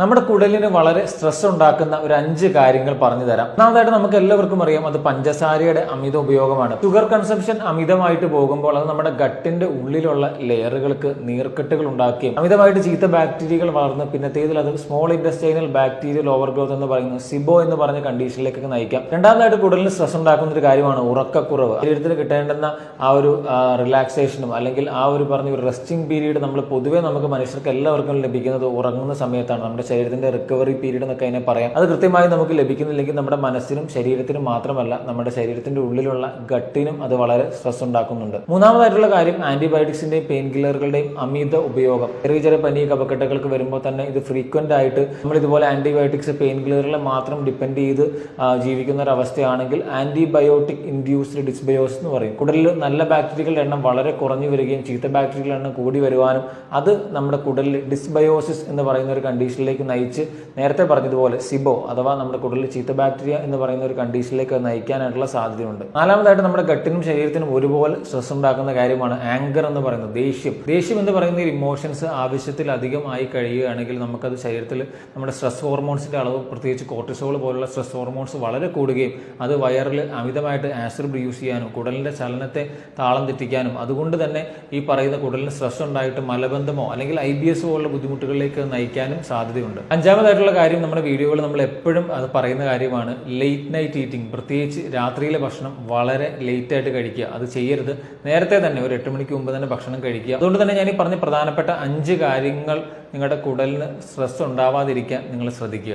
നമ്മുടെ കുടലിന് വളരെ സ്ട്രെസ് ഉണ്ടാക്കുന്ന ഒരു 5 കാര്യങ്ങൾ പറഞ്ഞു തരാം. ഒന്നാമതായിട്ട് നമുക്ക് എല്ലാവർക്കും അറിയാം, അത് പഞ്ചസാരയുടെ അമിത ഉപയോഗമാണ്. ഷുഗർ കൺസംഷൻ അമിതമായിട്ട് പോകുമ്പോൾ അത് നമ്മുടെ ഗട്ടിന്റെ ഉള്ളിലുള്ള ലെയറുകൾക്ക് നീർക്കെട്ടുകൾ ഉണ്ടാക്കുകയും അമിതമായിട്ട് ചീത്ത ബാക്ടീരിയകൾ വളർന്ന് പിന്നത്തേതിൽ അത് small intestinal bacterial over growth എന്ന് പറയുന്ന സിബോ എന്ന് പറഞ്ഞ കണ്ടീഷനിലേക്കൊക്കെ നയിക്കാം. രണ്ടാമതായിട്ട് കുടലിന് സ്ട്രെസ് ഉണ്ടാക്കുന്ന ഒരു കാര്യമാണ് ഉറക്കക്കുറവ്. ശരീരത്തിൽ കിട്ടേണ്ടുന്ന ആ ഒരു റിലാക്സേഷനും അല്ലെങ്കിൽ ആ ഒരു പറഞ്ഞ ഒരു റെസ്റ്റിംഗ് പീരീഡ് നമ്മൾ പൊതുവേ നമുക്ക് മനുഷ്യർക്ക് എല്ലാവർക്കും ലഭിക്കുന്നത് ഉറങ്ങുന്ന സമയത്താണ്. നമ്മുടെ ശരീരത്തിന്റെ റിക്കവറി പീരീഡ് എന്നൊക്കെ അതിനെ പറയാം. അത് കൃത്യമായി നമുക്ക് ലഭിക്കുന്നില്ലെങ്കിൽ നമ്മുടെ മനസ്സിനും ശരീരത്തിനും മാത്രമല്ല നമ്മുടെ ശരീരത്തിന്റെ ഉള്ളിലുള്ള ഗട്ടിനും അത് വളരെ സ്ട്രെസ് ഉണ്ടാക്കുന്നുണ്ട്. മൂന്നാമതായിട്ടുള്ള കാര്യം ആന്റിബയോട്ടിക്സിന്റെയും പെയിൻ കില്ലറുകളുടെയും അമിത ഉപയോഗം. ചെറിയ ചെറിയ പനി കഫക്കെട്ടുകൾക്ക് വരുമ്പോൾ തന്നെ ഇത് ഫ്രീക്വന്റ് ആയിട്ട് നമ്മൾ ഇതുപോലെ ആന്റിബയോട്ടിക്സ് പെയിൻ കില്ലറുകളെ മാത്രം ഡിപ്പെൻഡ് ചെയ്ത് ജീവിക്കുന്ന ഒരു അവസ്ഥയാണെങ്കിൽ ആന്റിബയോട്ടിക് ഇൻഡ്യൂസ്ഡ് ഡിസ്ബയോസിസ് എന്ന് പറയും. കുടലിൽ നല്ല ബാക്ടീരിയകളുടെ എണ്ണം വളരെ കുറഞ്ഞു വരികയും ചീത്ത ബാക്ടീരിയകളുടെ എണ്ണം കൂടി വരുവാനും അത് നമ്മുടെ കുടലിൽ ഡിസ്ബയോസിസ് എന്ന് പറയുന്ന ഒരു കണ്ടീഷനിലേക്ക് നയിച്ച് നേരത്തെ പറഞ്ഞതുപോലെ സിബോ അഥവാ നമ്മുടെ കുടലിൽ ചീത്ത ബാക്ടീരിയ എന്ന് പറയുന്ന ഒരു കണ്ടീഷനിലേക്ക് നയിക്കാനായിട്ടുള്ള സാധ്യതയുണ്ട്. നാലാമതായിട്ട് നമ്മുടെ ഗട്ടിനും ശരീരത്തിനും ഒരുപോലെ സ്ട്രെസ് ഉണ്ടാക്കുന്ന കാര്യമാണ് ആങ്കർ എന്ന് പറയുന്നത്, ദേഷ്യം എന്ന് പറയുന്ന ഇമോഷൻസ് ആവശ്യത്തിലധികം ആയി കഴിയുകയാണെങ്കിൽ നമുക്കത് ശരീരത്തിൽ നമ്മുടെ സ്ട്രെസ് ഹോർമോൺസിന്റെ അളവ്, പ്രത്യേകിച്ച് കോർട്ടിസോൾ പോലുള്ള സ്ട്രെസ് ഹോർമോൺസ് വളരെ കൂടുകയും അത് വയറിൽ അമിതമായിട്ട് ആസിഡ് പ്രൊഡ്യൂസ് ചെയ്യാനും കുടലിന്റെ ചലനത്തെ താളം തെറ്റിക്കാനും അതുകൊണ്ട് തന്നെ ഈ പറയുന്ന കുടലിന് സ്ട്രെസ് ഉണ്ടായിട്ട് മലബന്ധമോ അല്ലെങ്കിൽ IBS പോലുള്ള ബുദ്ധിമുട്ടുകളിലേക്ക് നയിക്കാനും സാധ്യതയുണ്ട്. അഞ്ചാമതായിട്ടുള്ള കാര്യം, നമ്മുടെ വീഡിയോകൾ നമ്മൾ എപ്പോഴും അത് പറയുന്ന കാര്യമാണ് ലേറ്റ് നൈറ്റ് ഈറ്റിംഗ്. പ്രത്യേകിച്ച് രാത്രിയിലെ ഭക്ഷണം വളരെ ലേറ്റ് ആയിട്ട് കഴിക്കുക. അത് ചെയ്യരുത്. നേരത്തെ തന്നെ ഒരു 8 മണിക്ക് മുമ്പ് തന്നെ ഭക്ഷണം കഴിക്കുക. അതുകൊണ്ട് തന്നെ ഞാൻ ഈ പറഞ്ഞ പ്രധാനപ്പെട്ട 5 കാര്യങ്ങൾ നിങ്ങളുടെ കുടലിന് സ്ട്രെസ് ഉണ്ടാവാതിരിക്കാൻ നിങ്ങൾ ശ്രദ്ധിക്കുക.